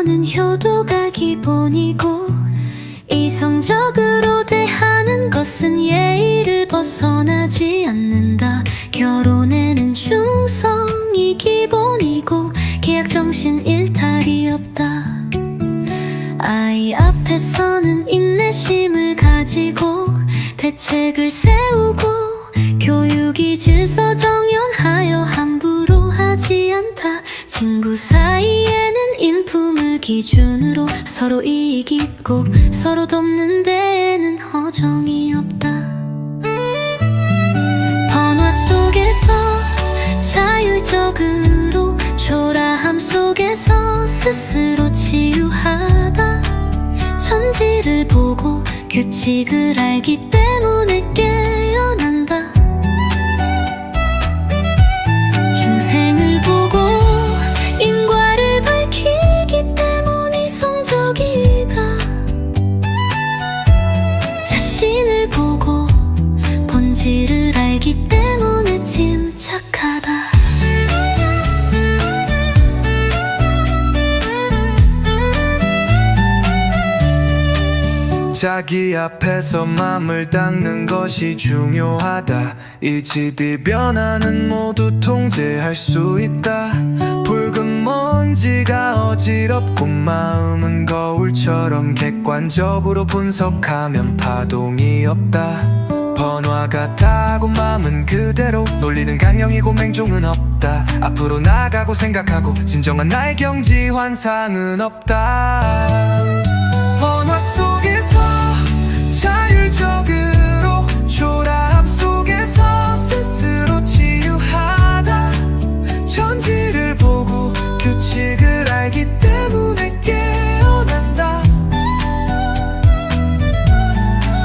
앞에서는 효도가 기본이고 이성적으로 대하는 것은 예의를 벗어나지 않는다. 결혼에는 충성이 기본이고 계약 정신 일탈이 없다. 아이 앞에서는 인내심을 가지고 대책을 세우고 교육이 질서 정연하여 함부로 하지 않다. 친구 사이에는 인품을 기준으로 서로 이익 있고 서로 돕는 데에는 허정이 없다. 번화 속에서 자율적으로 초라함 속에서 스스로 치유하다. 천지를 보고 규칙을 알기 때문에 깨어난다. 중생을 보고 인과를 밝히기 때문에 이성적이다. 자신을 보고 본질을 알기 때문에 침착하다. 자기 앞에서 맘을 닦는 것이 중요하다. 이치뒤 변화는 모두 통제할 수 있다. 붉은 먼지가 어지럽고 마음은 거울처럼 객관적으로 분석하면 파동이 없다. 번화 같다고 마음은 그대로 논리는 강령이고 맹종은 없다. 앞으로 나가고 생각하고 진정한 나의 경지 환상은 없다. 번화 속에서 자율적으로 초라함 속에서 스스로 치유하다. 천지를 보고 규칙을 알기 때문에 깨어난다.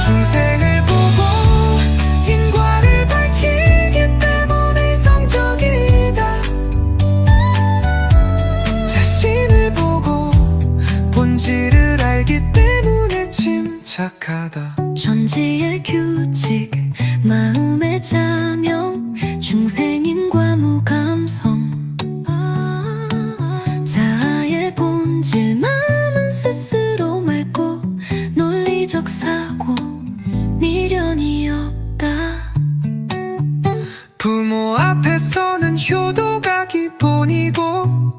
중생을 보고 인과를 밝히기 때문에 이성적이다. 자신을 보고 본질을 알기 때문에 침착하다. 천지의 규칙, 마음의 자명, 중생인과 무감성. 자아의 본질, 마음은 스스로 맑고 논리적 사고, 미련이 없다. 부모 앞에서는 효도가 기본이고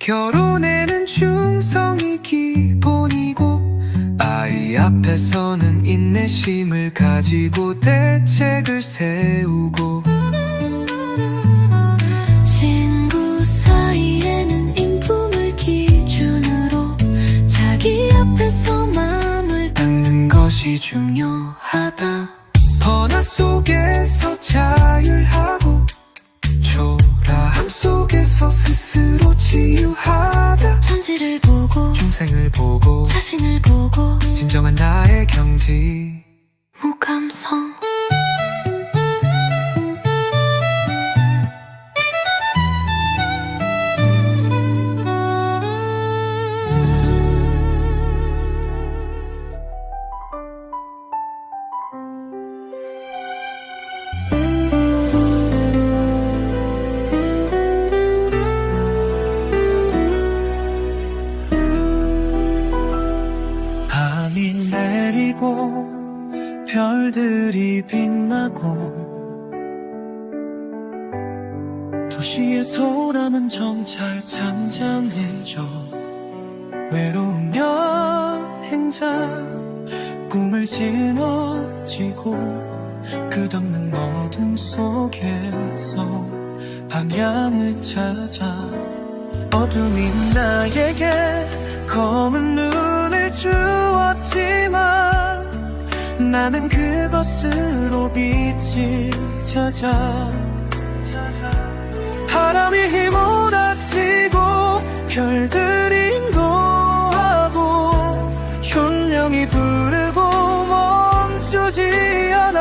결혼에는 충성이 기본이고 아이 앞에서는 인내심을 가지고 대책을 세우고 친구 사이에는 인품을 기준으로 자기 앞에서 마음을 닦는 것이 중요하다. 번화 속에서 자율하고 초라함 속에서 스스로 치유하다. 천지를 보고 중생을 보고 자신을 보고 진정한 나의 경지 무감성. 밤이 내리고 별들이 빛나고 도시의 소란은 정찰 잠잠해져. 외로운 여행자 꿈을 짊어지고 끝없는 어둠 속에서 방향을 찾아. 어둠이 나에게 검은 눈을 주었지만 나는 그것으로 빛이 찾아. 바람이 휘몰아치고 별들이 인도하고 흉령이 부르고 멈추지 않아.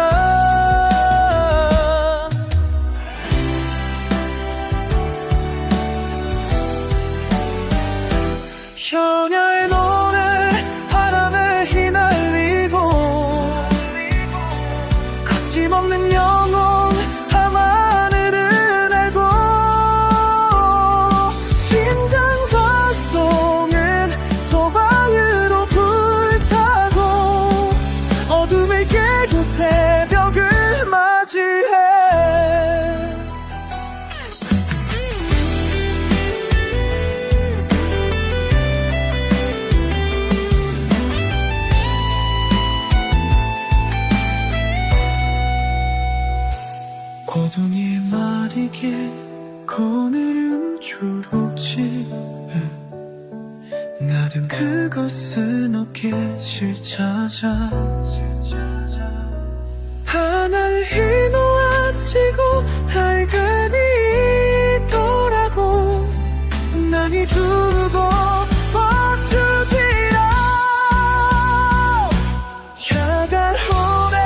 현야의 노래 바람에 휘날리고 거침없는 영혼 밤하늘을 알고 심장 박동을 함께 거느린 졸업집에 나든 그것은 어깨실 찾아 하늘이 놓아지고 발근이 있더라고 난 이 두고 멈추지라 야간 후에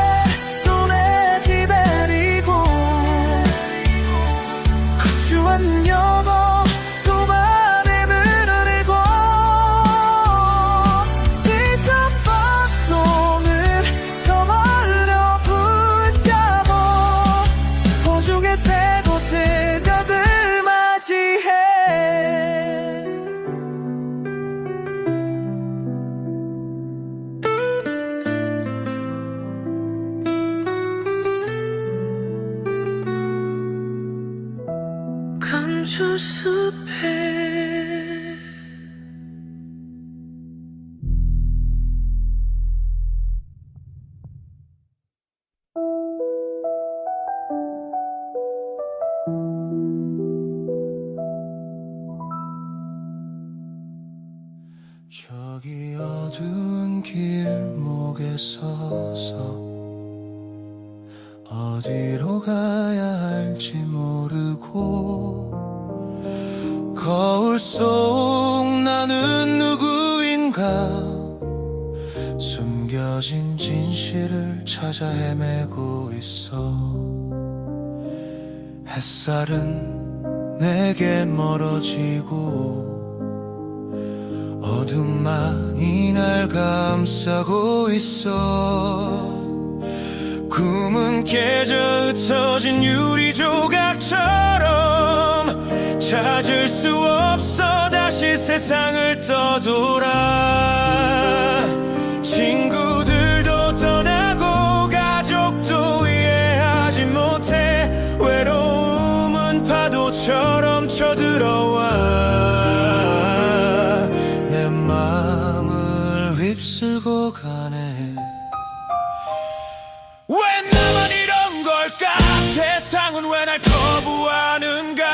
또 내 집에 리고 주한 여보 또 맘에 물으리고 시작박동을 서말려 붙잡고 보조개 대고 새벽을 맞이해 감초숲에 저기 어두운 길목에 서서 어디로 가야 할지 모르고 거울 속 나는 누구인가 숨겨진 진실을 찾아 헤매고 있어 햇살은 내게 멀어지고 어둠만이 날 감싸고 있어 꿈은 깨져 흩어진 유리 조각처럼 찾을 수 없어 다시 세상을 떠돌아 친구들도 떠나고 가족도 이해하지 못해 외로움은 파도처럼 쳐들어와 내 마음을 휩쓸고 가네 왜 나만 이런 걸까 세상은 왜 날 거부하는가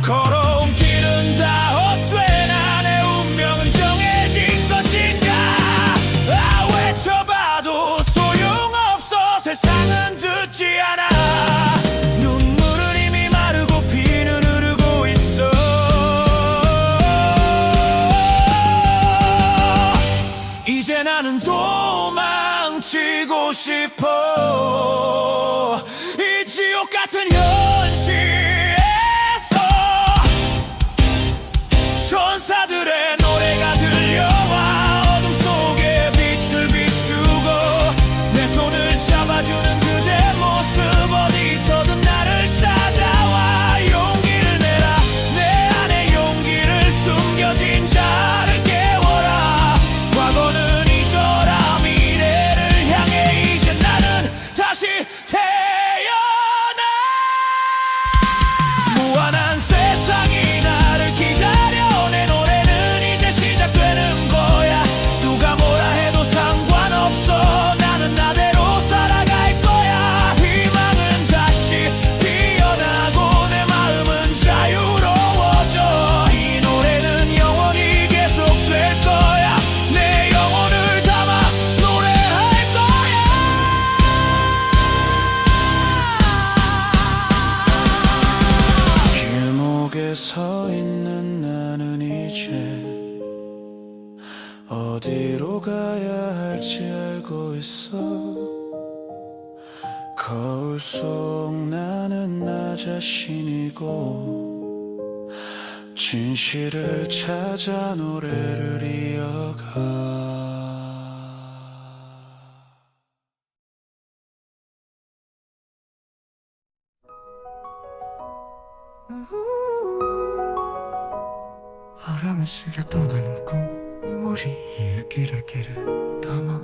걸어온 길은 다 헛되나 내 운명은 정해진 것인가 외쳐봐도 소용없어 세상은 듣지 않아 눈물은 이미 마르고 피는 흐르고 있어 이제 나는 도망치고 싶어 이 지옥 같은 현실에서 천사들의 노래가 들려와 어둠 속에 빛을 비추고 내 손을 잡아주는 그대 모습 어디서든 나를 찾아와 용기를 내라 내 안에 용기를 숨겨진 자를 깨워라 과거는 잊어라 미래를 향해 이제 나는 다시 태어나 무한한 세상이 나를 기다려 내 노래는 이제 시작되는 거야 누가 뭐라 해도 상관없어 나는 나대로 살아갈 거야 희망은 다시 피어나고 내 마음은 자유로워져 이 노래는 영원히 계속될 거야 내 영혼을 담아 노래할 거야 길목에 서 있는 나는 이제 어디로 가야 할지 알고 있어 거울 속 나는 나 자신이고 진실을 찾아 노래를 이어가 바람에 실려 떠나는 꿈 우리 이야기를 길을 담아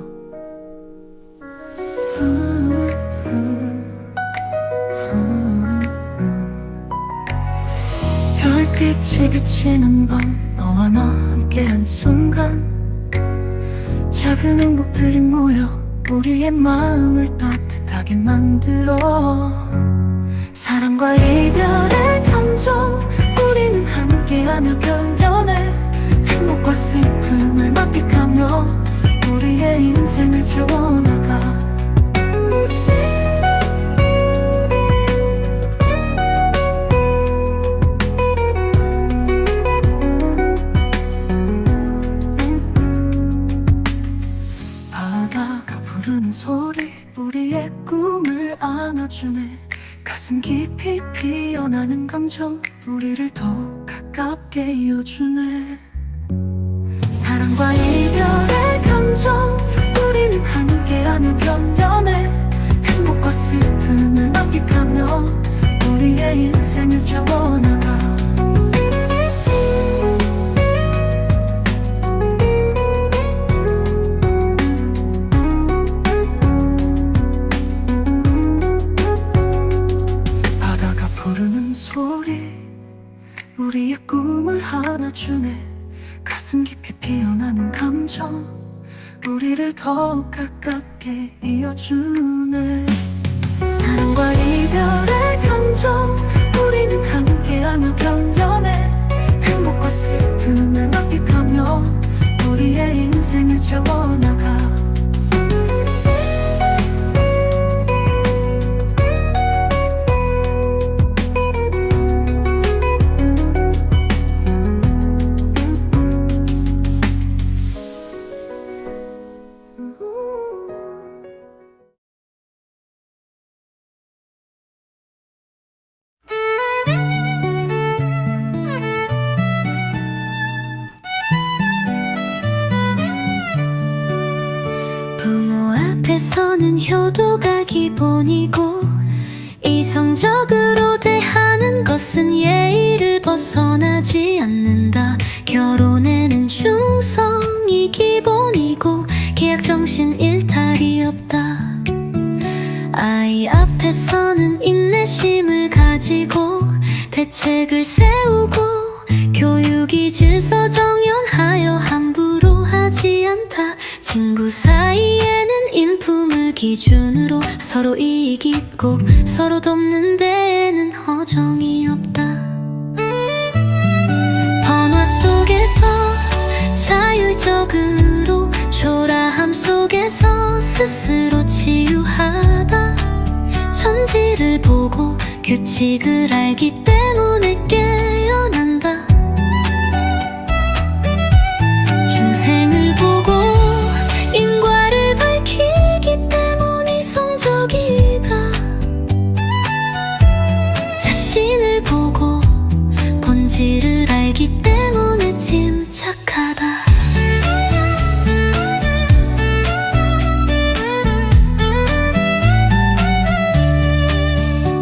별빛이 비치는 밤 너와 나 함께한 순간 작은 행복들이 모여 우리의 마음을 따뜻하게 만들어 사랑과 이별의 감정 우리는 함께하며 견뎌내 행복과 슬픔을 만끽하며 우리의 인생을 채워나가 바다가 부르는 소리 우리의 꿈을 안아주네 가슴 깊이 피어나는 감정 우리를 더 가깝게 이어주네 사랑과 이별의 감정 우리는 함께하며 견뎌내 행복과 슬픔을 만끽하며 우리의 인생을 채워나가 바다가 부르는 소리 우리의 꿈을 안아주네 가슴 깊이 피어나는 감정 우리를 더욱 가깝게 이어주네 사랑과 이별의 감정 우리는 함께하며 견뎌내 행복과 슬픔을 만끽하며 우리의 인생을 채워나가 부모 앞에서는 효도가 기본이고 이성적으로 대하는 것은 예의를 벗어나지 않는다. 결혼에는 충성이 기본이고 계약 정신 일탈이 없다. 아이 앞에서는 인내심을 가지고 대책을 세우고 교육이 질서 정연하여 함부로 하지 않다. 친구 사이에는 인품을 기준으로 서로 이익 있고 서로 돕는 데에는 허정이 없다. 번화 속에서 자율적으로 초라함 속에서 스스로 치유하다. 천지를 보고 규칙을 알기 때문에 깨어난다. 중생을 보고 인과를 밝히기 때문에 이성적이다. 자신을 보고 본질을 알기 때문에 침착하다.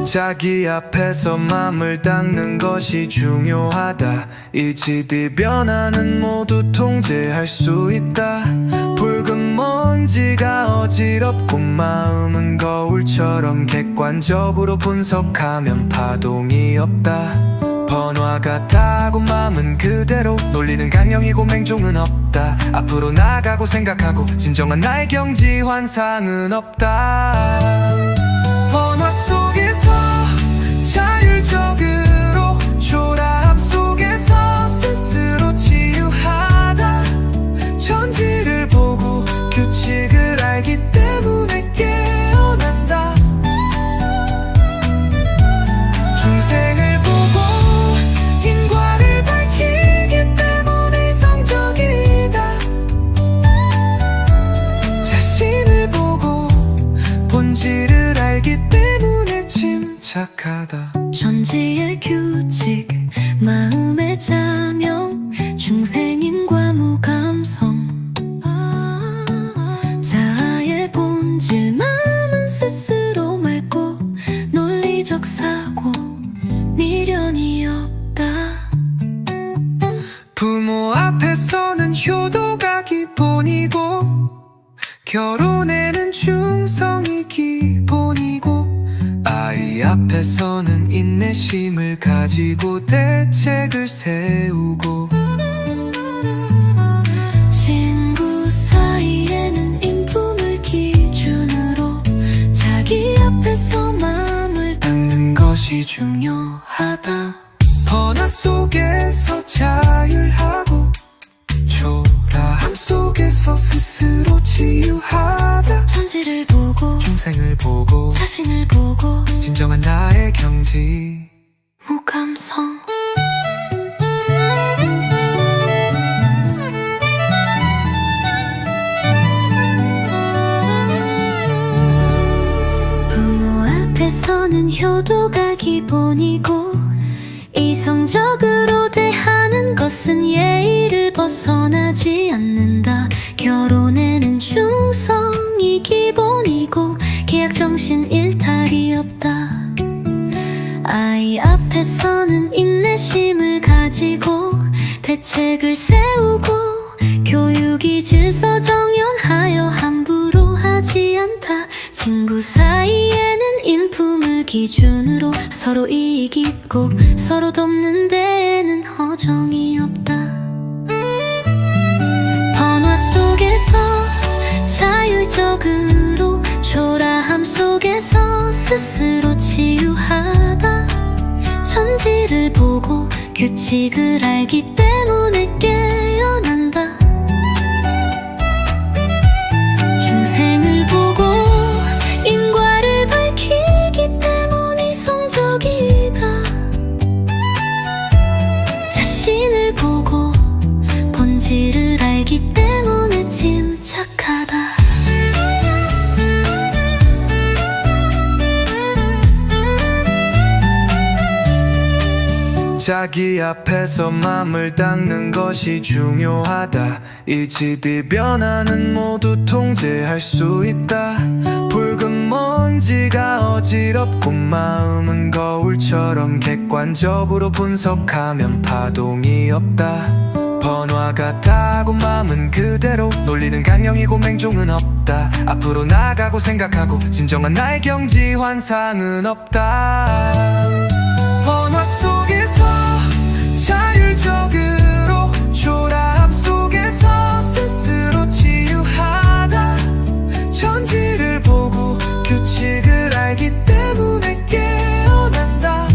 자기 앞에서 맘을 닦는 것이 중요하다. 이치뒤 변화는 모두 통제할 수 있다. 붉은 먼지가 어지럽고 마음은 거울처럼 객관적으로 분석하면 파동이 없다. 번화 같다고 마음은 그대로 논리는 강령이고 맹종은 없다. 앞으로 나가고 생각하고 진정한 나의 경지 환상은 없다. 번화 속에서 자율적으로 초라함 속에서 스스로 치유하다. 천지를 보고 규칙을 알기 때문에 깨어난다. 중생을 보고 인과를 밝히기 때문에 이성적이다. 자신을 보고 본질을 알기 때문에 침착하다. 천지의 규칙 마음의 자명 중생인과 무감성 자아의 본질 마음은 스스로 맑고 논리적 사고 미련이 없다. 부모 앞에서는 효도가 기본이고 결혼에는 충성이 기본이고 아이 앞에서는 인내심을 가지고 대책을 세우고 친구 사이에는 인품을 기준으로 자기 앞에서 마음을 닦는 것이 것이 중요하다. 번화 속에서 자율하고 초라함 속에서 스스로 치유하다. 천지를 보고 중생을 보고 자신을 보고 진정한 나의 경지 무감성. 부모 앞에서는 효도가 기본이고 이성적으로 대하는 것은 예의를 벗어나지 않는다. 결혼에는 충성이 기본이고 계약정신 일탈이 없다. 아이 앞에서는 인내심을 가지고 대책을 세우고 교육이 질서정연하여 함부로 하지 않다. 친구 사이에는 인품을 기준으로 서로 이익 있고 서로 돕는 데에는 허정이 없다. 번화 속에서 자율적으로 초라함 속에서 스스로 치유하다. 천지를 보고 규칙을 알기 때문에 깨어난다. 중생을 보고 인과를 밝히기 때문에 이성적이다. 자신을 보고 본질을 알기 때문에 침착하다. 자기 앞에서 맘을 닦는 것이 중요하다. 일치뒤 변화는 모두 통제할 수 있다. 붉은 먼지가 어지럽고 마음은 거울처럼 객관적으로 분석하면 파동이 없다. 번화 같다고 마음은 그대로 논리는 강령이고 맹종은 없다. 앞으로 나가고 생각하고 진정한 나의 경지 환상은 없다. 번화 속에서 자율적으로 초라함 속에서 스스로 치유하다. 천지를 보고 규칙을 알기 때문에 깨어난다.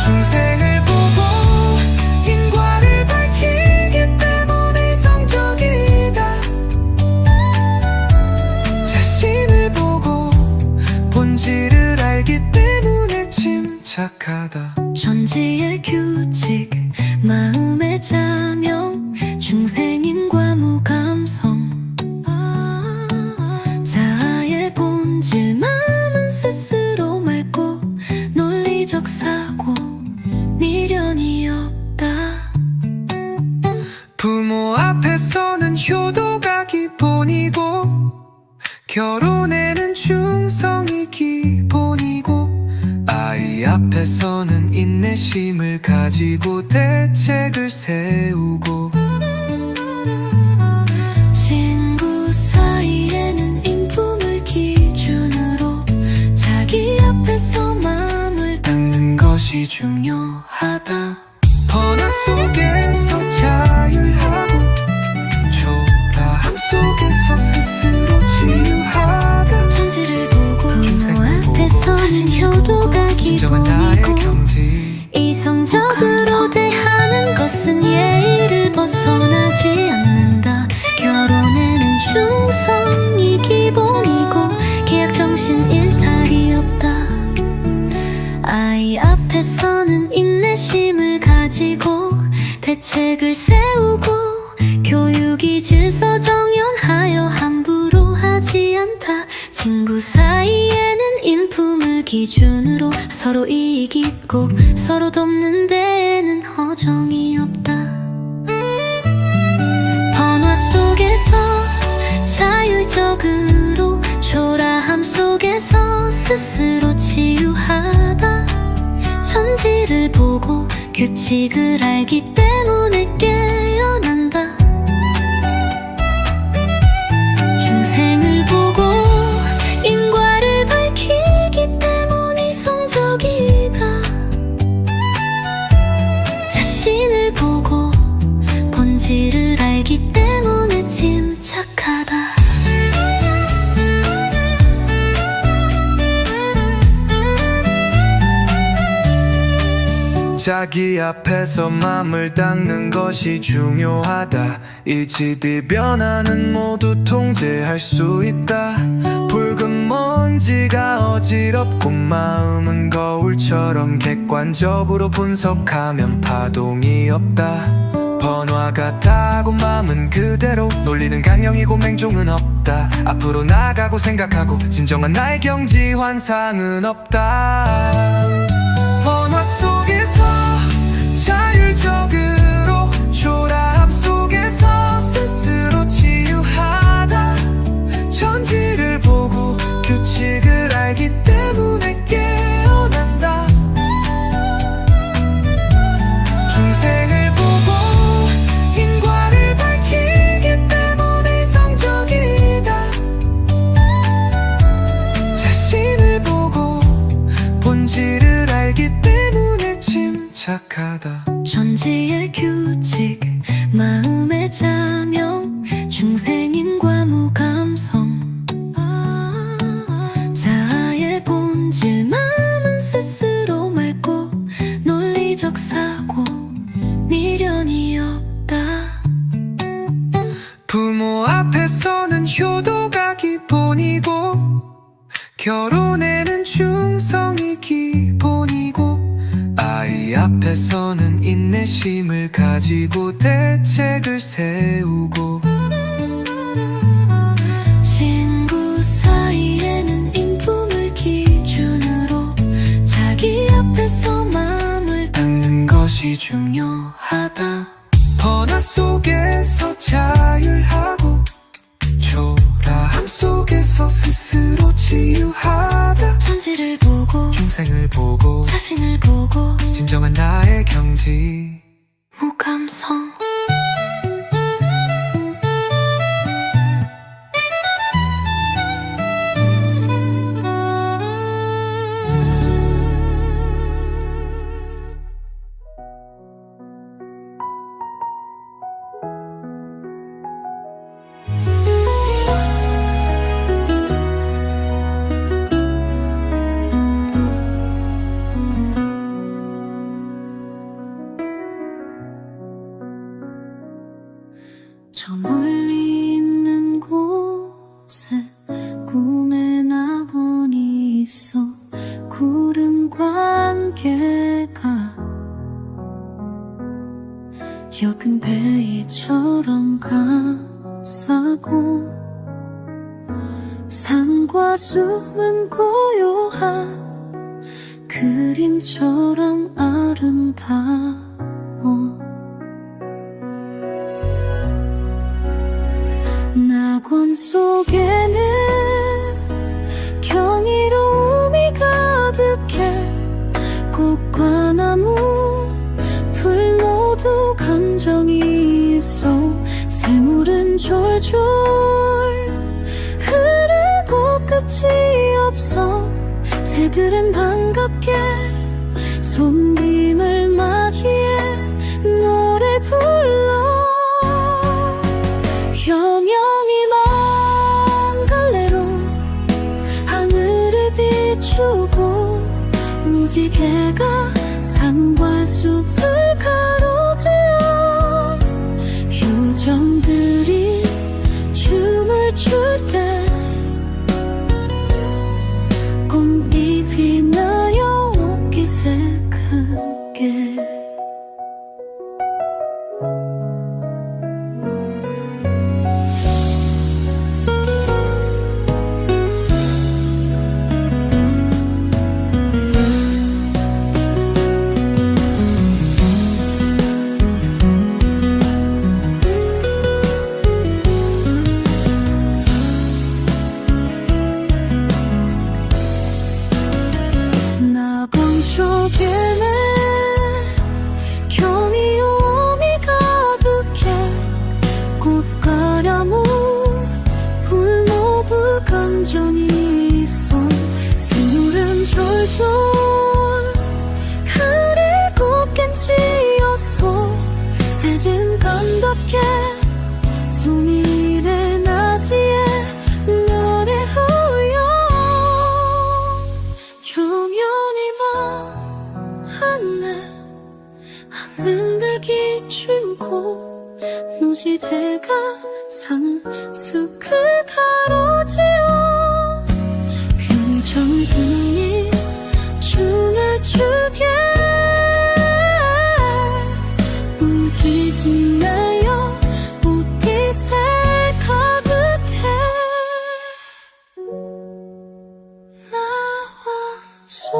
중생을 보고 인과를 밝히기 때문에 이성적이다. 자신을 보고 본질을 알기 때문에 침착하다. 천지의 규칙 마음의 자명 중생인과 무감성. 자아의 본질 마음은 스스로 맑고 논리적 사고 미련이 없다. 부모 앞에서는 효도가 기본이고 결혼에는 충성이 기본이고 아이 앞에서는 인내심을 가지고 대책을 세우고 친구 사이에는 인품을 기준으로 자기 앞에서 마음을 닦는 것이 중요하다. 번화 속에서 자율하고 초라함 속에서 스스로 치유하다. 천지를 보고 중생을 부모 보고 앞에서는 자신을 효도가 보고 진정한 나의 기본이고 경지 이성적으로 대하는 것은 예의를 벗어나지 않는다. 결혼에는 충성이 기본이고 계약정신 일탈이 없다. 아이 앞에서는 인내심을 가지고 대책을 세우고 교육이 질서정연하여 함부로 하지 않다. 친구 사이에는 인품을 기준으로 서로 이익 있고 서로 돕는 데에는 허정이 없다. 번화 속에서 자율적으로 초라함 속에서 스스로 치유하다. 천지를 보고 규칙을 알기 때문에 깨어난다. 중생을 보고 인과를 밝히기 때문에 이성적이다. 자신을 보고 본질을 알기 때문에 침착하다. 자기 앞에서 맘을 닦는 것이 중요하다. 이치들 변화는 모두 통제할 수 있다. 붉은 먼지가 어지럽고 마음은 거울처럼 객관적으로 분석하면 파동이 없다. 번화 같다고 마음은 그대로 놀리는 강령이고 맹종은 없다. 앞으로 나가고 생각하고 진정한 나의 경지 환상은 없다. 번화 속에서 자율적으로 초라함 속에서 스스로 치유하다. 천지를 보고 규칙을 알기 때문에 깨어난다. 중생을 보고 인과를 밝히기 때문에 이성적이다. 자신을 보고 본질을 알기 때문에 침착하다. 천지의 규칙, 마음의 자명, 중생인과 무감성. 자아의 본질, 마음은 스스로 맑고 논리적 사고, 미련이 없다. 부모 앞에서는 효도가 기본이고 결혼에는 충성이 기본이고 아이 앞에서는 인내심을 가지고 대책을 세우고 친구 사이에는 인품을 기준으로 자기 앞에서 마음을 닦는 것이 중요하다. 번화 속에서 자율하고 초라함 속에서 스스로 치유하다. 천지를 보고 중생을 보고 자신을 보고 진정한 나의 경지 무감성. 저 멀리 있는 곳에 꿈의 낙원이 있어. 구름과 안개가 옅은 베이처럼 감싸고 산과 숲은 고요한 그림처럼 아름다워. 낙원 속에는 경이로움이 가득해. 꽃과 나무 풀 모두 감정이 있어. 샘물은 졸졸 흐르고 끝이 없어. 새들은 반갑게 손님을 맞이해 노래를 불러. 영영이 먼 갈래로 하늘을 비추고 무지개가 산과 숲을 가로질러. 요정들이 춤을 출 때 꽃잎이 나요 옷깃에 크게. 가로지어 그 전분이 춤을 추게 우리 흩날려 옷깃에 가득해 나와서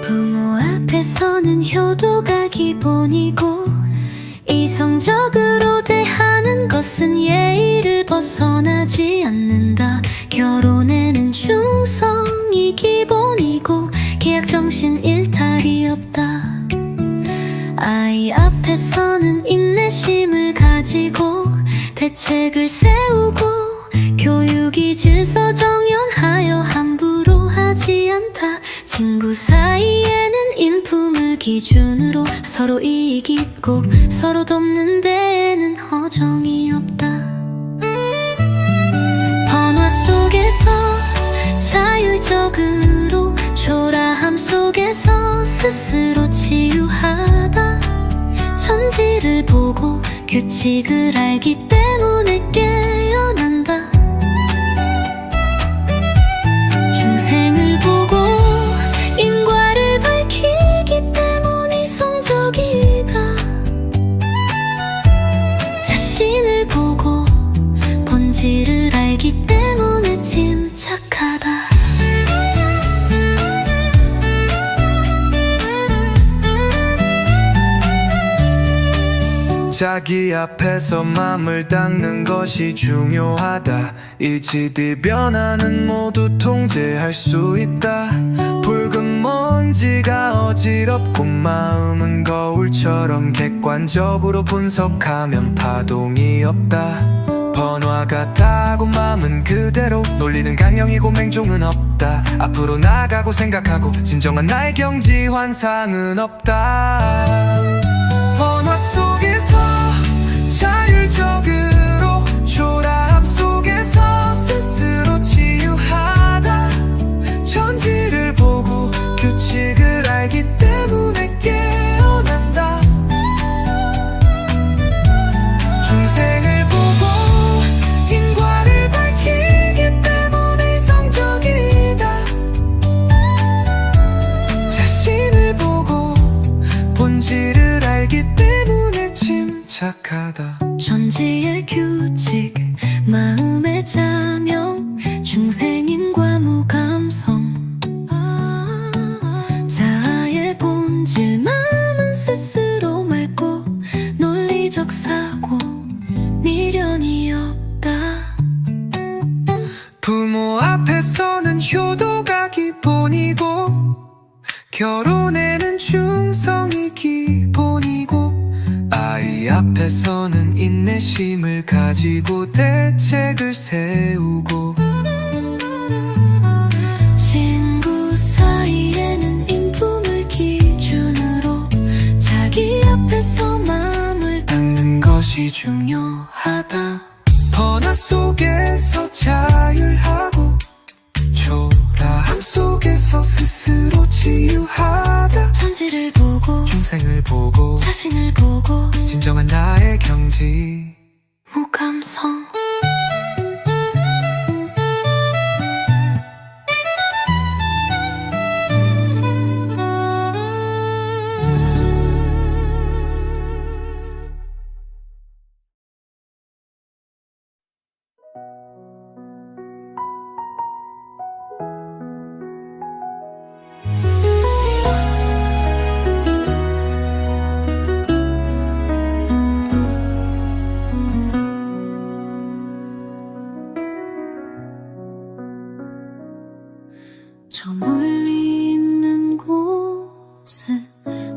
부모 앞에서는 효도가 기본이고 이성적으로 대하는 것은 예의를 벗어나지 않는다. 결혼에는 충성이 기본이고 계약 정신 일탈이 없다. 아이 앞에서는 인내심을 가지고 대책을 세우고 교육이 질서 정연하여 함부로 하지 않다. 친구 사이에는 인품을 기준으로 서로 이익 있고 서로 돕는 데에는 허정이 없다. 번화 속에서 자율적으로 초라함 속에서 스스로 치유하다. 천지를 보고 규칙을 알기 때문에 깨어난다. 중생을 보고 인과를 밝히기 때문에 이성적이다. 자신을 보고 본질을 알기 때문에 침착하다. 자기 앞에서 맘을 닦는 것이 중요하다. 일치뒤 변화는 모두 통제할 수 있다. 붉은 먼지가 어지럽고 마음은 거울처럼 객관적으로 분석하면 파동이 없다. 번화 같다고 마음은 그대로 논리는 강령이고 맹종은 없다. 앞으로 나가고 생각하고 진정한 나의 경지 환상은 없다. 번화 속에서 자율적으로 초라함 속에서 스스로 치유하다. 천지를 보고 규칙을 알기 때문에 깨어난다. 중생을 보고 인과를 밝히기 때문에 이성적이다. 자신을 보고 본질을 알기 때문에 침착하다. 천지의 규칙 마음의 자명 중생인과 무감성 자아의 본질 마음은 스스로 맑고 논리적 사고 미련이 없다. 부모 앞에서는 효도가 기본이고 결혼에는 충성이 기본이고 아이 앞에서는 인내심을 가지고 대책을 세우고 친구 사이에는 인품을 기준으로 자기 앞에서 마음을 닦는 것이 중요하다. 번화 속에서 자율하고 초라함 속에서 스스로 치유하다. 천지를 보고 중생을 보고 자신을 보고 진정한 나의 경지 무감성 저 멀리 있는 곳에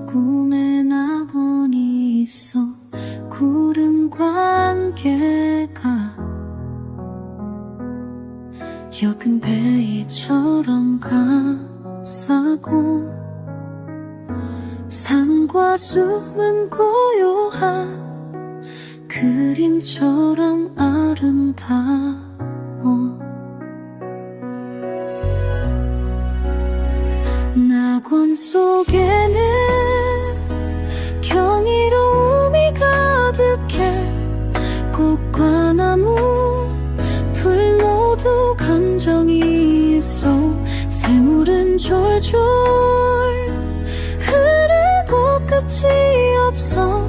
꿈에 나본이 있어. 구름 관계가 옅은 베이처럼 감싸고 산과 숲은 고요한 그림처럼 아름다워. 낙원 속에는 경이로움이 가득해. 꽃과 나무 풀 모두 감정이 있어. 새물은 졸졸 흐르고 끝이 없어.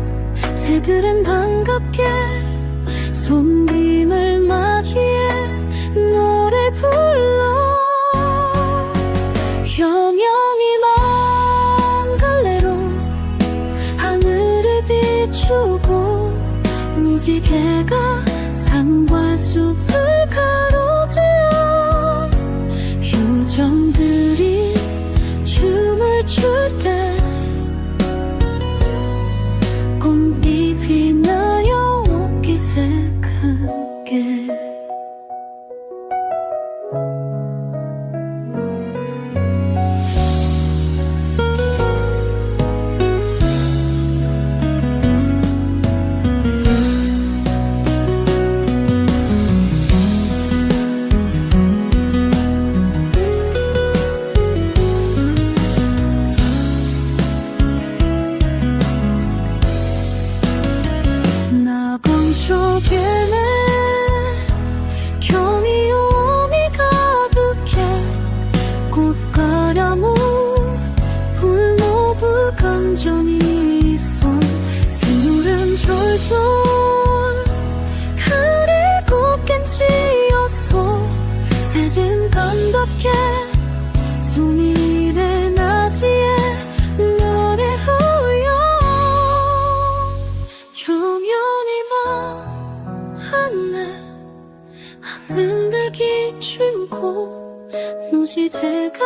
새들은 반갑게 손님을 맞이해 노래 불러. 형형이 먼 갈래로 하늘을 비추고 무지개가 산과 숲을 가로질러. 요정들이 춤을 출 때 꽃잎이 나요 옷깃 새크게. 낙원 속에는 경이로움이 가득해. 꽃과 나무 풀 모두 감정이 있어. 새물은 졸졸 흐리고 깬지였어. 새진 반갑게 손이래 낮이에 노래 흘려. 영영이 먼 하늘 하늘들기 주고 무지개가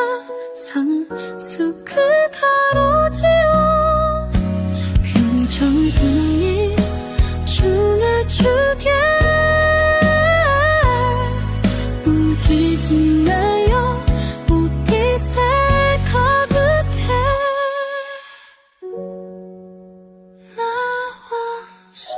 산숲을 가로지어. 요정들이 춤을 추게 웃깃 날려 옷깃에 가득해. 나와 속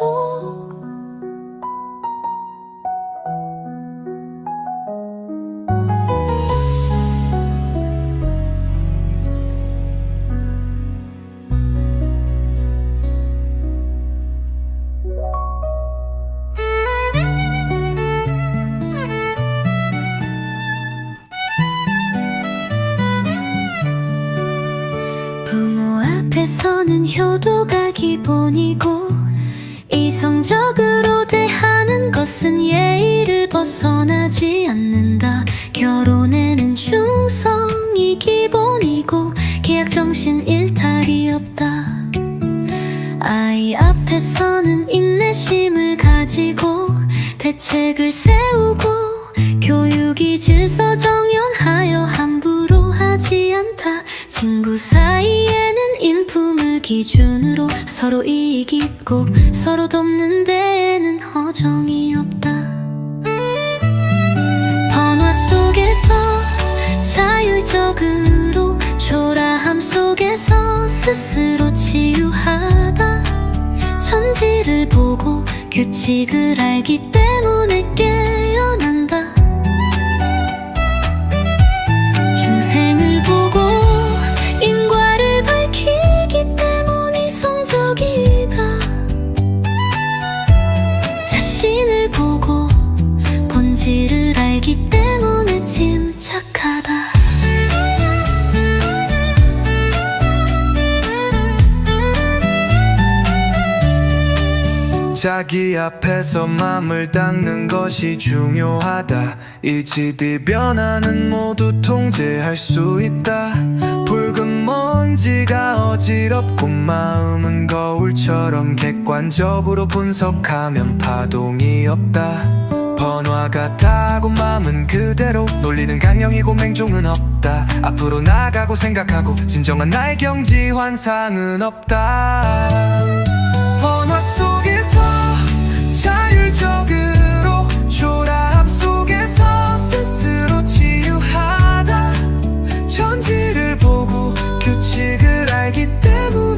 부모 앞에서는 효도가 기본이고 이성적으로 대하는 것은 예의를 벗어나지 않는다. 결혼에는 충성이 기본이고 계약 정신 일탈이 없다. 아이 앞에서는 인내심을 가지고 대책을 세우고 교육이 질서정연하여 함부로 하지 않다. 친구 사이에는 인품을 기준으로 서로 이익 있고 서로 돕는 데에는 허정이 없다. 번화 속에서 자율적으로 초라함 속에서 스스로 치유하다. 천지를 보고 규칙을 알기 때문에 깨어난다. 중생을 보고 인과를 밝히기 때문에 성적이다. 자신을 보고 본질을 알기 때문에 침착하다. 자기 앞에서 맘을 닦는 것이 중요하다. 일치뒤 변화는 모두 통제할 수 있다. 붉은 먼지가 어지럽고 마음은 거울처럼 객관적으로 분석하면 파동이 없다. 번화 같다고 마음은 그대로 논리는 강령이고 맹종은 없다. 앞으로 나가고 생각하고 진정한 나의 경지 환상은 없다. 번화 속에서 자율적으로 초라함 속에서 스스로 치유하다. 천지를 보고 규칙을 알기 때문에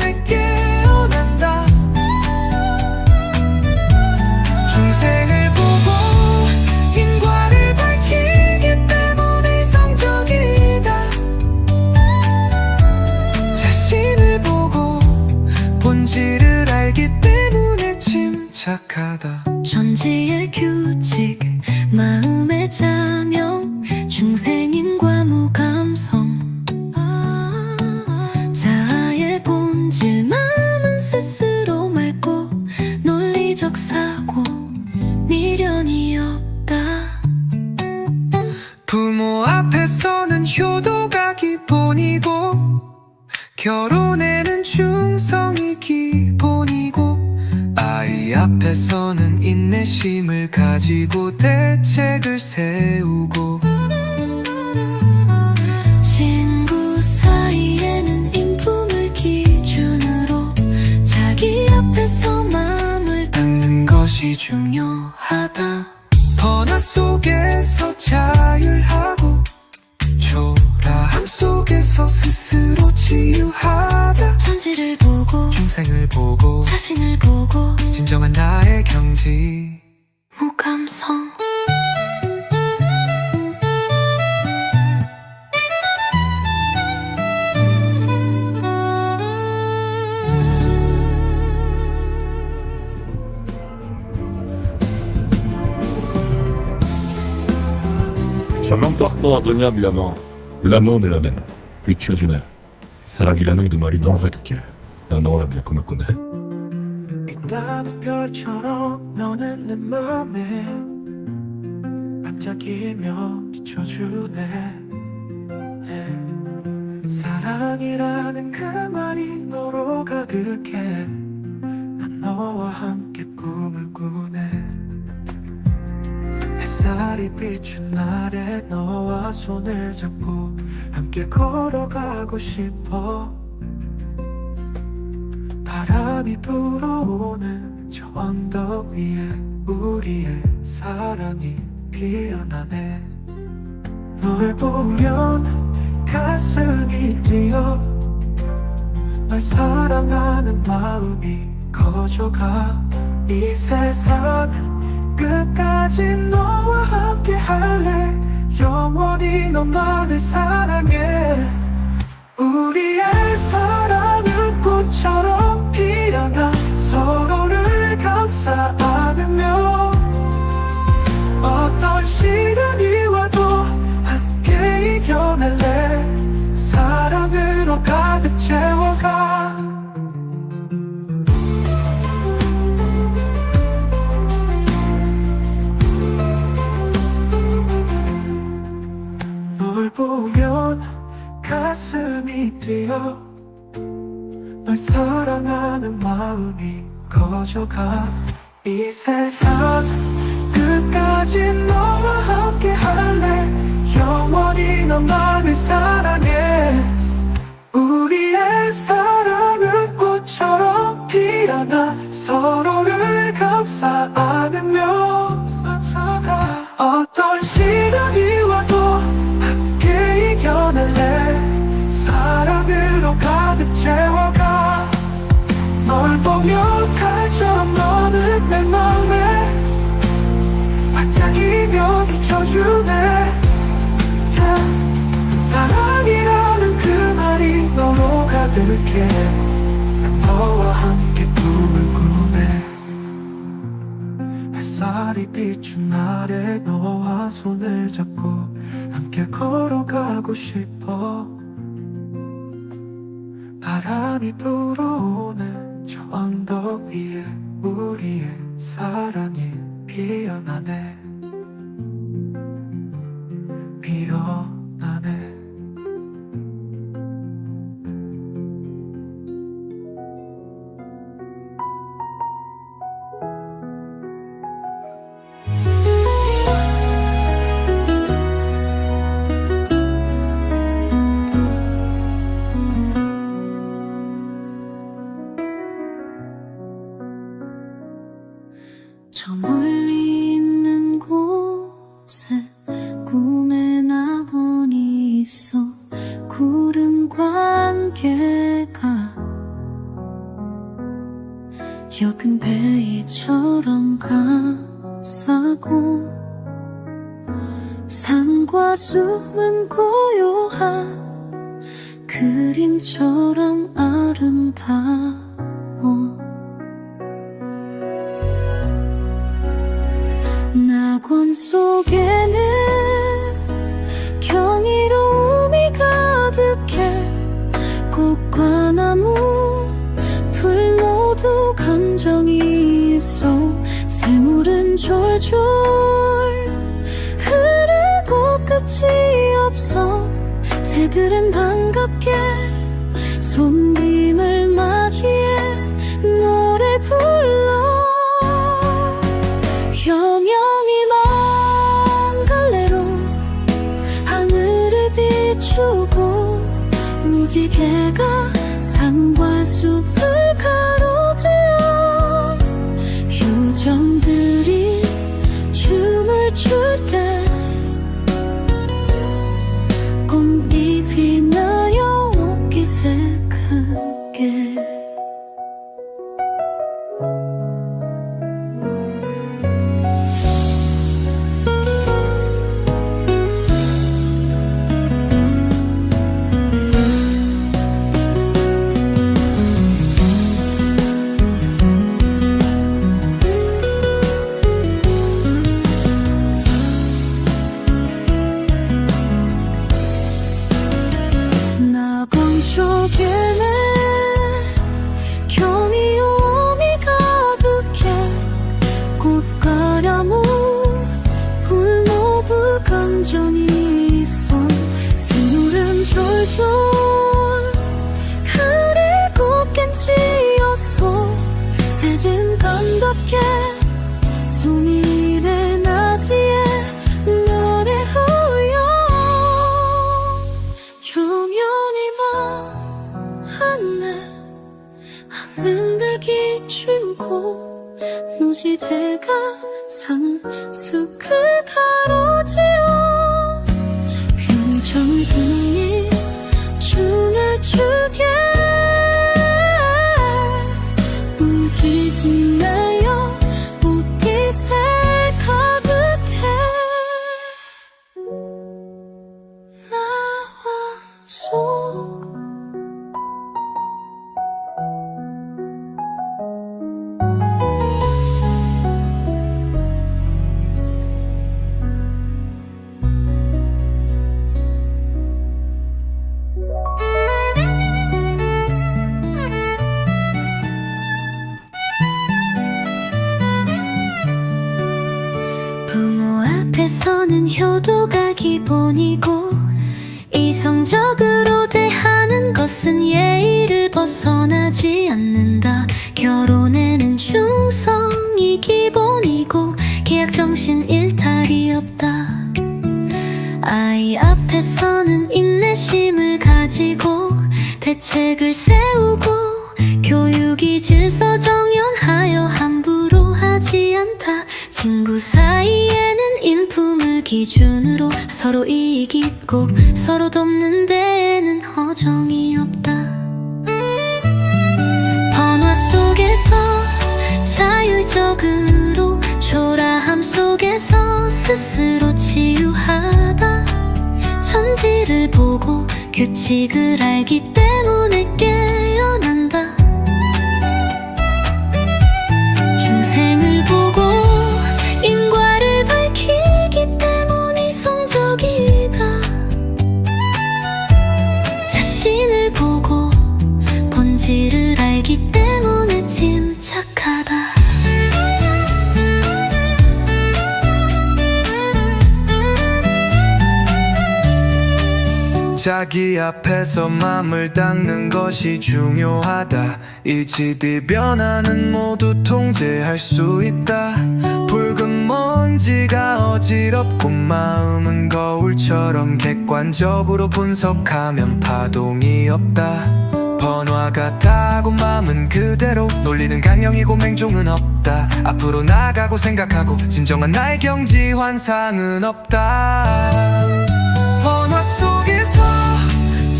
치유하다. 천지의 규칙 마음의 자명 중생인과 무감성 자아의 본질 마음은 스스로 맑고 논리적 사고 미련이 없다. 부모 앞에서는 효도가 기본이고 결혼에는 충성이 기본이고 아이 앞에서는 인내심을 가지고 대책을 세우고 친구 사이에는 인품을 기준으로 자기 앞에서 마음을 닦는 것이 중요하다. 번화 속에서 자율하고 초라함 속에서 스스로 치유하다. 천지를 보고 중생을 보고 자신을 보고 진정한 나의 경지 무감성 Ça m'emporte indéniablement. L'amour de la même, rituel d'une 사랑이라는 그 말이 너무 가득해. 난 너와 bien comme connais. 있다는 별처럼 너는 내 맘에 반짝이며 비춰주네. 사랑이라는 그 말이 너로 가득해. 난 너와 함께 꿈을 꾸네. 햇살이 비춘 날에 너와 손을 잡고 함께 걸어가고 싶어. 바람이 불어오는 저 언덕 위에 우리의 사랑이 피어나네. 널 보면 가슴이 뛰어. 널 사랑하는 마음이 커져가. 이 세상 끝까지 너와 함께 할래. 영원히 너만을 사랑해. 우리의 사랑은 꽃처럼 피어나 서로를 감싸 안으며 어떤 시련이 와도 함께 이겨낼래. 사랑으로 가득 채워가. 널 보면 가슴이 뛰어. 널 사랑하는 마음이 커져가. 이 세상 끝까지 너와 함께 할래. 영원히 너만을 사랑해. 우리의 사랑은 꽃처럼 피어나 서로를 감싸 안으며 감싸가. 어떤 시련이 와도 함께 이겨낼래. 사랑으로 가득 채워가. 널 보면 칼처럼 너는 내 맘에 반짝이며 비춰주네. 사랑이라는 그 말이 너로 가득해. 난 너와 함께 꿈을 꾸네. 햇살이 비춘 날에 너와 손을 잡고 함께 걸어가고 싶어. 바람이 불어오는 저 언덕 위에 우리의 사랑이 피어나네. 피어나네. 저 멀리 있는 곳에 꿈의 나무니 있어. 구름과 안개가 역은 베이처럼 감싸고 산과 숲은 고요한 그림처럼 아름다워. 산 속에는 경이로움이 가득해. 꽃과 나무 풀 모두 감정이 있어. 새물은 졸졸 흐르고 끝이 없어. 새들은 반갑게 손님을 맞이해 노래 불러. 형형이 먼 갈래로 하늘을 비추고 무지개가 산과 숲을 가로질러. 요정들이 춤을 출 때 꽃잎이 나요 옷깃에 크게. 낙원 속에는 경이로움이 가득해. 꽃과 나무 풀 모두 감정이 있어. 새물은 졸졸 흐리고 깬치였어. 새진 반갑게 손이래 낮이에 노래 흘려. 영영이 먼 하늘 하늘들기 주고 무지개가 산숲을 가로지어. 요정들이 춤을 추게 웃기 날려 옷깃에 가득해. 나와서 부모 앞에서는 효도가 기본이고 이성적으로 대하는 것은 예의를 벗어나지 않는다. 결혼에는 충성이 기본이고 계약 정신 일탈이 없다. 아이 앞에서는 인내심을 가지고 대책을 세우고 교육이 질서 정연하여 함부로 하지 않다. 친구 사이에는 인품을 기준으로 서로 이익 있고 서로 돕는 데에는 허정이 없다. 번화 속에서 자율적으로 초라함 속에서 스스로 치유하다. 천지를 보고 규칙을 알기 때문에 깨어난다. 중생을 보고 인과를 밝히기 때문에 이성적이다. 자신을 보고 본질을 알기 때문에 침착하다. 자기 앞에서 맘을 닦는 것이 중요하다. 이치디 변화는 모두 통제할 수 있다. 붉은 먼지가 어지럽고 마음은 거울처럼 객관적으로 분석하면 파동이 없다. 번화 같다고 마음은 그대로 논리는 강령이고 맹종은 없다. 앞으로 나가고 생각하고 진정한 나의 경지 환상은 없다. 번화 속에서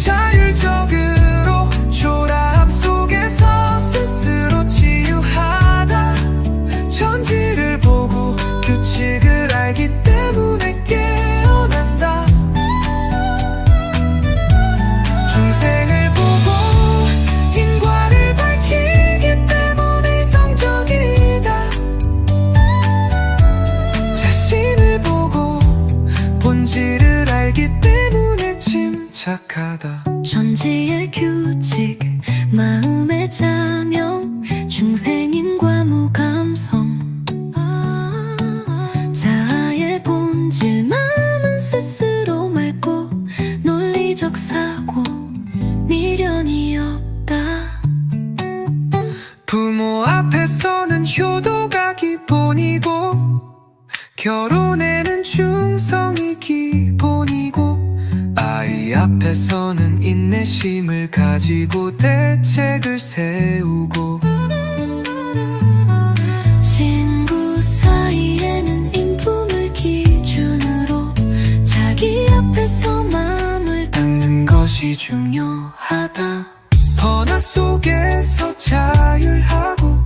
자율적으로 초라함 속에서 스스로 치유하다. 천지를 보고 규칙을 알기 때문에 깨어난다. 중생을 보고 인과를 밝히기 때문에 이성적이다. 자신을 결혼에는 충성이 기본이고 아이 앞에서는 인내심을 가지고 대책을 세우고 친구 사이에는 인품을 기준으로 자기 앞에서 마음을 닦는 것이 중요하다. 번화 속에서 자율하고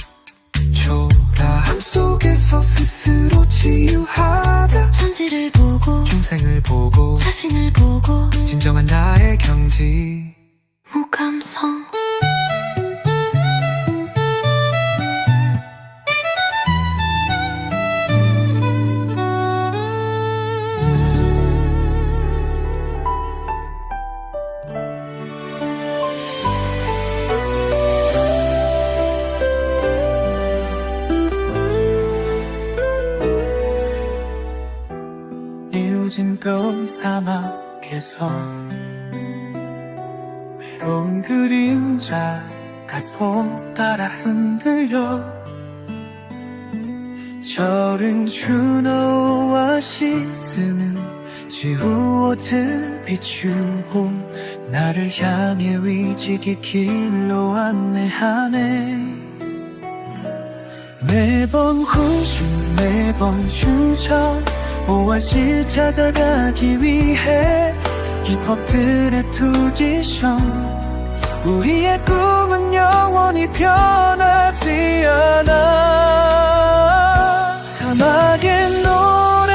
초라함 속에서 스스로 치유하다 천지를 보고 중생을 보고 자신을 보고 진정한 나의 경지 무감성. 요즘 그 사막에서 외로운 그림자가 봄 따라 흔들려 저른 주노 오아시스는 지우 옷을 비추고 나를 향해 위지기 길로 안내하네 매번 후주 매번 휴전 오아시를 찾아가기 위해 힙합들의 투지션 우리의 꿈은 영원히 변하지 않아 사막의 노래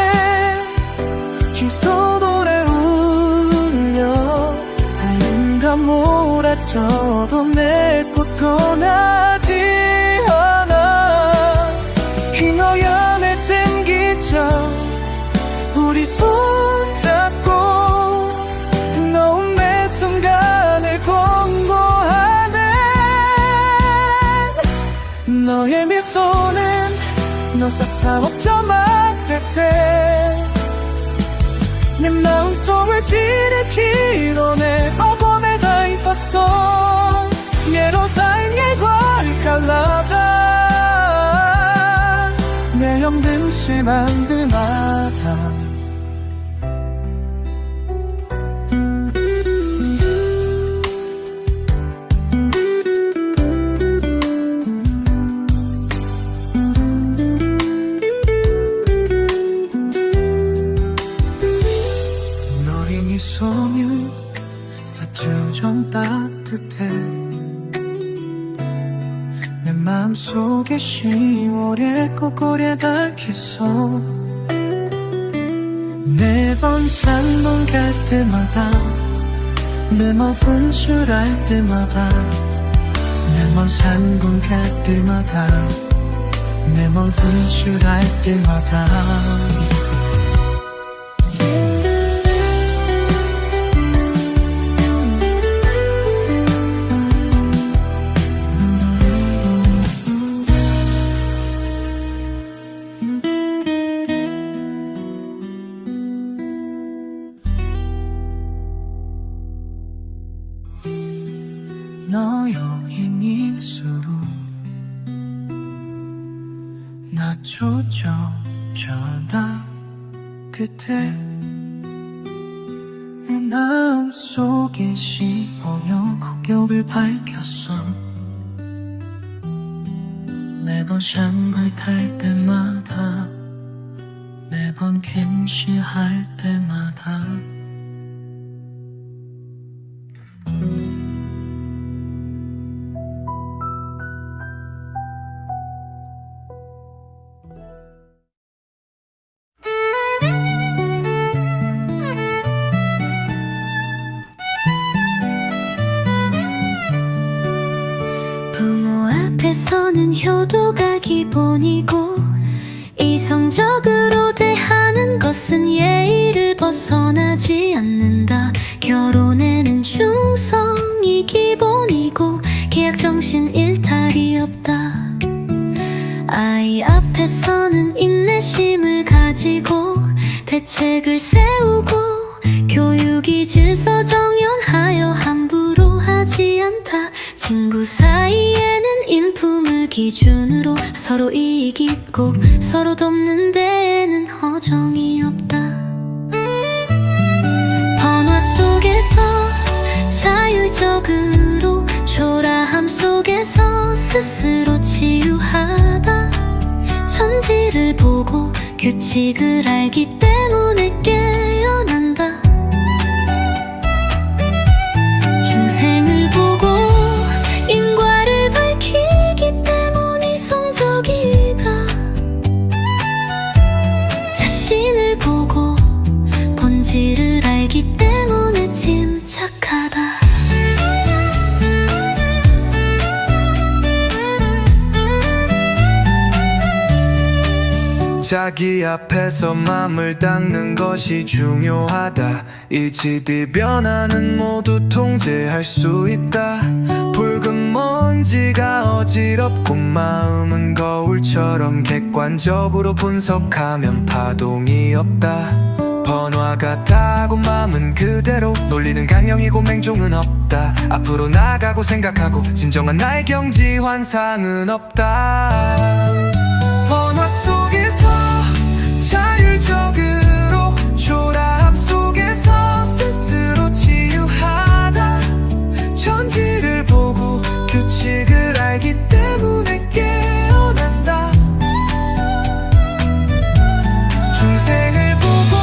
길속 노래 울려 다인가 몰아쳐도 내 꽃 변하지 않아 킹어연에 땡기죠 우리 손잡고 너운 매 순간을 공고하네 너의 미소는 너 사사롭죠 말할 때 내 마음속을 지르기로 내 어둠에 다 입었어 예로 사이에 걸갈라다 내 영등심 만드마다 소녀 사주정 따뜻해 내 마음속에 10월의 꽃고리에 닿겠어 매번 창문 갈 때마다 내 마음 분출할 때마다 매번 창문 갈 때마다 내 마음 분출할 때마다 너의 입술로 나 조져져다 그때 내 마음속에 씹으며 국격을 밝혔어 매번 샴을 탈 때마다 매번 갱시할 때마다 부모 앞에서는 효도가 기본이고 이성적으로 대하는 것은 예의를 벗어나지 않는다. 결혼에는 충성이 기본이고 계약 정신 일탈이 없다. 아이 앞에서는 인내심을 가지고 대책을 세우고 교육이 질서 정연하여 함부로 하지 않다. 친구 사이에는 인품을 기준으로 서로 이익 있고 서로 돕는 데에는 허정이 없다. 번화 속에서 자율적으로 초라함 속에서 스스로 치유하다. 천지를 보고 규칙을 알기 때문에 깨어난다. 중생을 보고 인과를 밝히기 때문 이성적이다. 자신을 보고 본질을 알기 때문에 침착하다. 자기 앞에서 맘을 닦는 것이 중요하다. 이치뒤 변화는 모두 통제할 수 있다. 붉은 먼지가 어지럽고 마음은 거울처럼 객관적으로 분석하면 파동이 없다. 번화 같다고 마음은 그대로 놀리는 강령이고 맹종은 없다. 앞으로 나가고 생각하고 진정한 나의 경지 환상은 없다. 번화 속에서 자율적으로 초라함 속에서 스스로 치유하다. 천지를 보고 규칙을 알기 때문에 깨어난다. 중생을 보고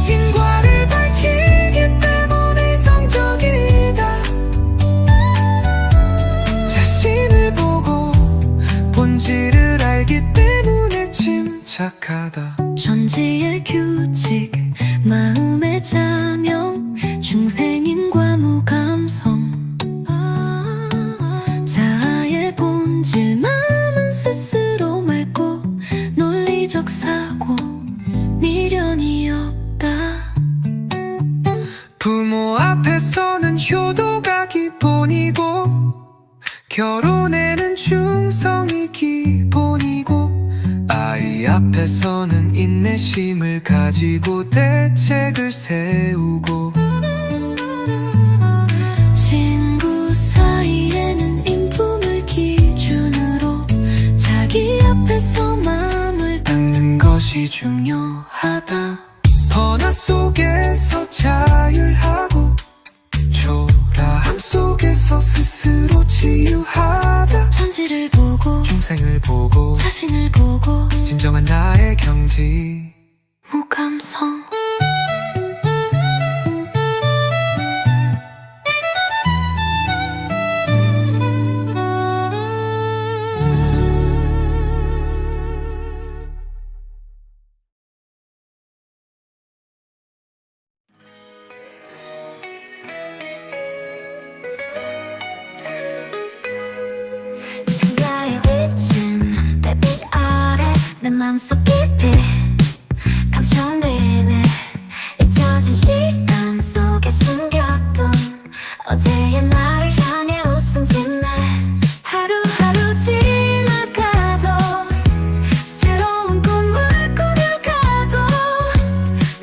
인과를 밝히기 때문에 이성적이다. 자신을 보고 본질을 알기 때문에 침착하다. 천지의 규칙, 마음의 자명, 중생인과 무감성. 자아의 본질, 마음은 스스로 맑고 논리적 사고, 미련이 없다. 부모 앞에서는 효도가 기본이고 결혼에는 충성이 기본이고 아이 앞에서는 인내심을 가지고 대책을 세우고 친구 사이에는 인품을 기준으로 자기 앞에서 마음을 닦는 것이 중요하다. 번화 속에서 자율하고 초라함 속에서 스스로 치유하다. 천지를 보고 중생을 보고 자신을 보고 진정한 나의 경지 무감성. 생각에 비친 별빛 아래 내 맘속 깊이 감춰내네. 잊혀진 시간 속에 숨겼던 어제의 나를 향해 웃음 짓네. 하루하루 지나가도 새로운 꿈을 꾸려가도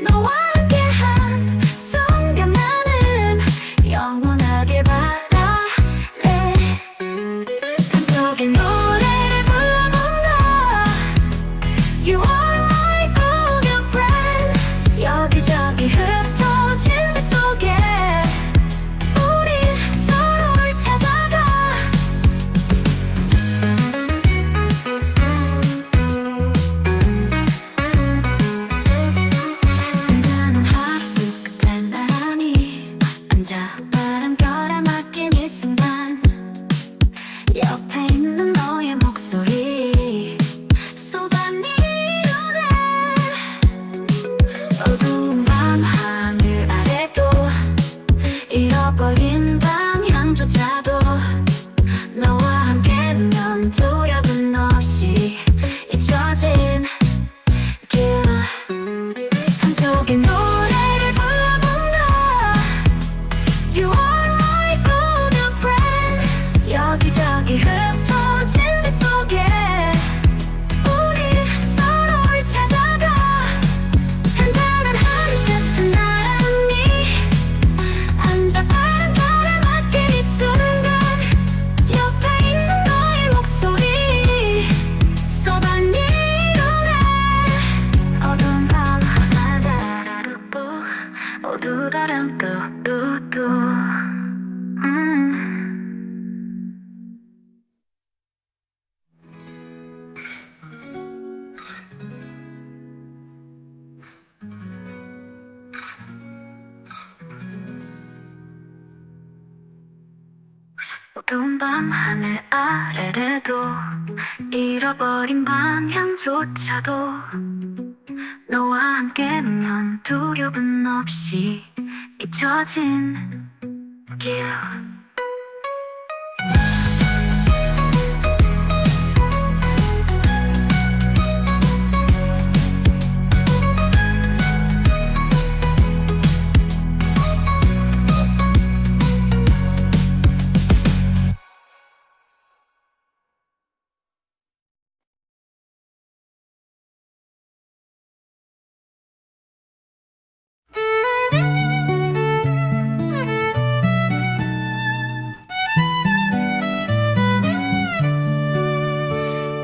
너와 함께한 순간만은 영원하길 바라네. 한쪽에 노래를 불러본다. You are 어두운 밤 하늘 아래래도 잃어버린 방향조차도 너와 함께면 두려움 없이 잊혀진 길.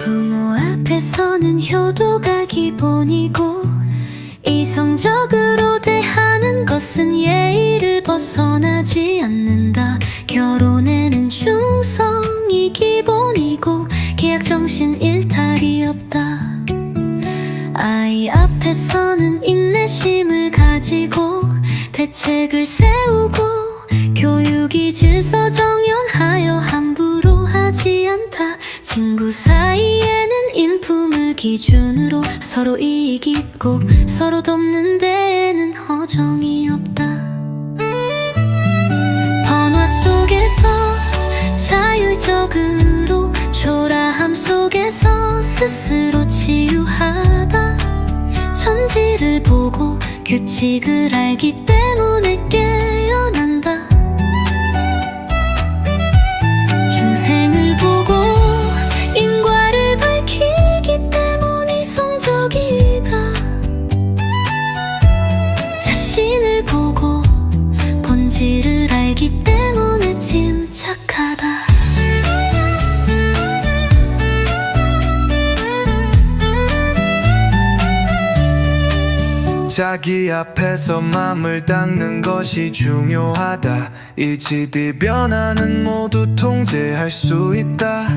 부모 앞에서는 효도가 기본이고 이성적으로 대하는 것은 예의를 벗어나지 않는다. 결혼에는 충성이 기본이고 계약 정신 일탈이 없다. 아이 앞에서는 인내심을 가지고 대책을 세우고 교육이 질서 정연하여 함부로 하지 않다. 친구 사이에는 인품을 기준으로 서로 이익 있고 서로 돕는 데에는 허정이 없다. 번화 속에서 자율적으로 초라함 속에서 스스로 치유하다. 천지를 보고 규칙을 알기 때문에 깨어난다. 중생을 보고 인과를 밝히기 때문에 이성적이다. 자신을 보고 본질을 알기 때문에 침착하다. 자기 앞에서 맘을 닦는 것이 중요하다. 일지대 변화는 모두 통제할 수 있다.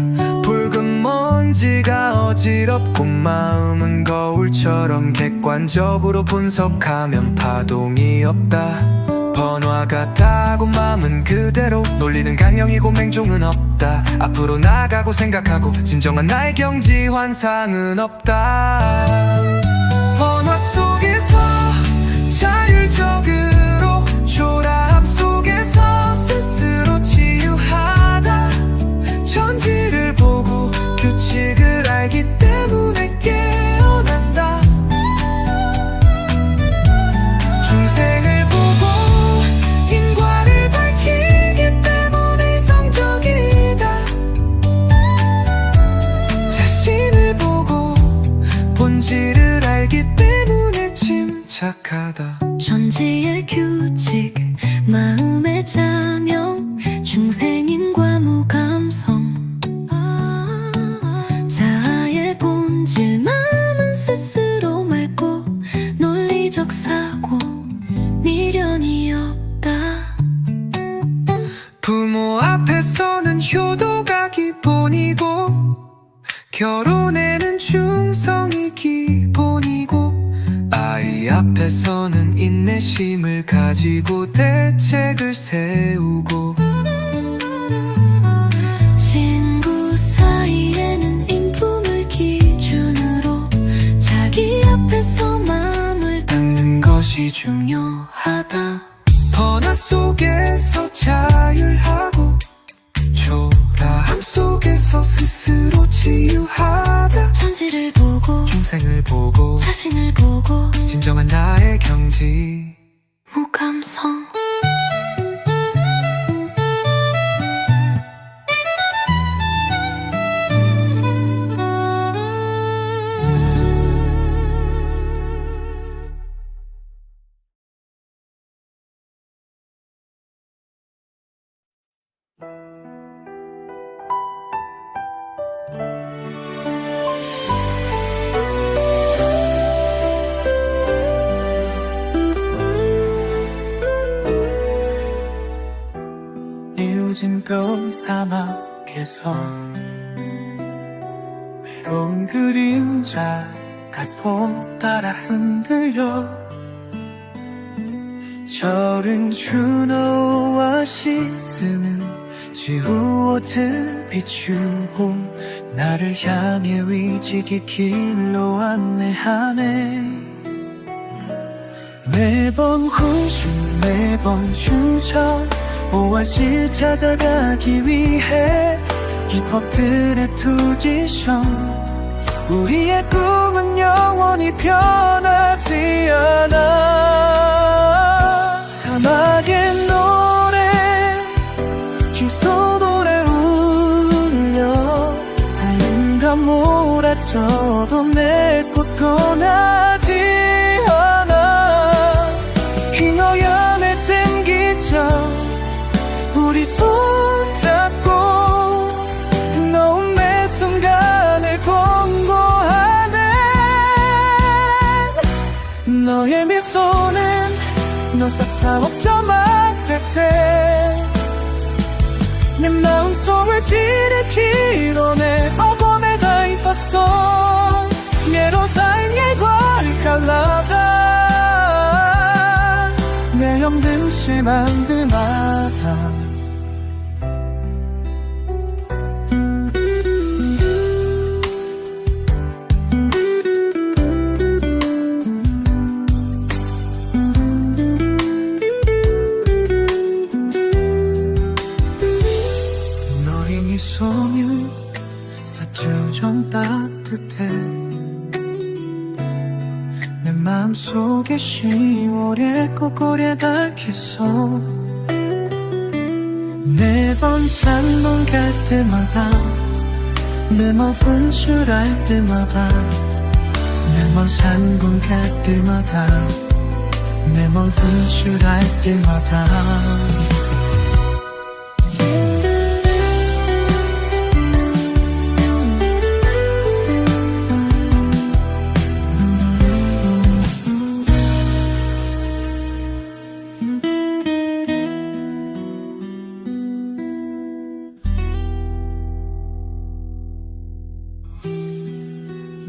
붉은 먼지가 어지럽고 마음은 거울처럼 객관적으로 분석하면 파동이 없다. 번화 같다고 마음은 그대로 논리는 강령이고 맹종은 없다. 앞으로 나가고 생각하고 진정한 나의 경지 환상은 없다. 번화 속에서 자율적으로 초라함 속에서 스스로 치유하다. 천지를 보고 규칙을 알기 때문에 깨어난다. 중생을 보고 인과를 밝히기 때문에 이성적이다. 자신을 보고 본질을 알기 때문에 침착하다. 천지의 규칙 마음의 자명 중생인과 무감성 자아의 본질 마음은 스스로 맑고 논리적 사고 미련이 없다. 부모 앞에서는 효도가 기본이고 결혼에는 충성이 기본이고 아이 앞에서는 인내심을 가지고 대책을 세우고 친구 사이에는 인품을 기준으로 자기 앞에서 마음을 닦는 것이 중요하다. 번화 속에서 자율하고 초라함 속에서 스스로 치유하다. 천지를 보고 중생을 보고 자신을 보고 진정한 나의 경지 무감성. 뉘어진 그 사막에서 외로운 그림자가 폭 따라 흔들려 저른 주노 오아시스는 지우옷을 비추고 나를 향해 위지기 길로 안내하네. 매번 후주 매번 휴전 오아시를 찾아가기 위해 힙합들의 투지션 우리의 꿈은 영원히 변하지 않아. 사막의 노래 귓소리에 울려 다인가 몰아쳐도 내 꽃 변하지 않아. 킹어연에 튕기죠 우리 손잡고 너운 매 순간을 공고하네. 너의 미소는 너 사차없자만 때 내 마음속을 지르기로 내 어둠에 다 입었어. 예로 사인의 괄칼라다 내 형등심 안드마다 너의 미소는 사처럼 따뜻해. 내 마음속에 10월의 꽃골에 닿겠어. 매번 산문 갈 때마다 내맘 분출할 때마다 매번 산문 갈 때마다 내맘 분출할 때마다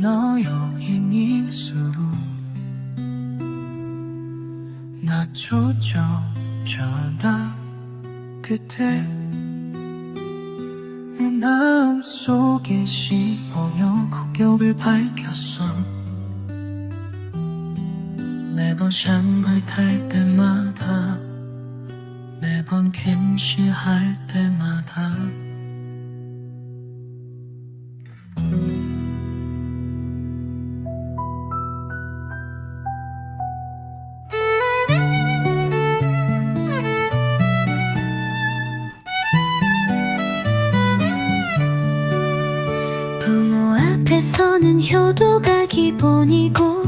너여인 입술로 나 초점전다 끝에 내 마음속에 씹어며 국격을 밝혔어. 매번 샴을 탈 때마다 매번 캠시할 때마다 부모 앞에서는 효도가 기본이고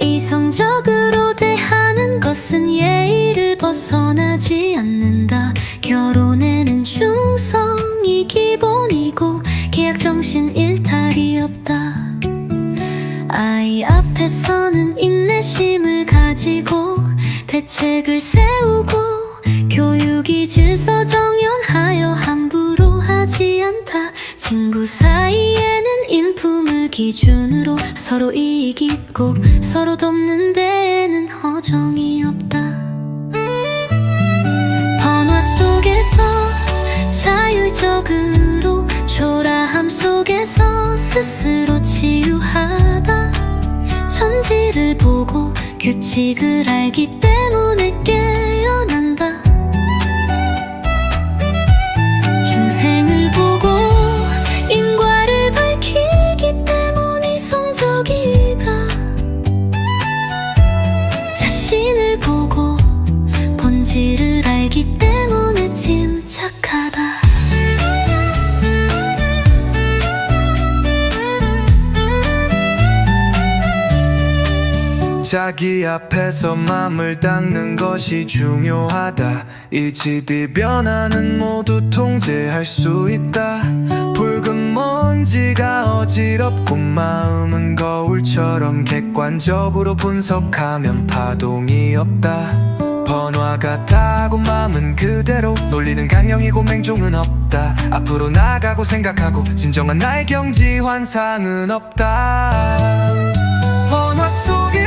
이성적으로 대하는 것은 예의를 벗어나지 않는다. 결혼에는 충성이 기본이고 계약 정신 일탈이 없다. 아이 앞에서는 인내심을 가지고 대책을 세우고 교육이 질서 정연하여 함부로 하지 않다. 친구 사이에는 인품을 기준으로 서로 이익 있고 서로 돕는 데에는 허정이 없다. 번화 속에서 자율적으로 초라함 속에서 스스로 치유하다. 천지를 보고 규칙을 알기 때문에 깨어난다. 중생을 보고 인과를 밝히기 때문에 성적이다. 자신을 보고 본질을 알기 때문에 침착하다. 자기 앞에서 맘을 닦는 것이 중요하다. 이치디 변화는 모두 통제할 수 있다. 붉은 먼지가 어지럽고 마음은 거울처럼 객관적으로 분석하면 파동이 없다. 번화 같다고 마음은 그대로 놀리는 강령이고 맹종은 없다. 앞으로 나가고 생각하고 진정한 나의 경지 환상은 없다. 번화 속에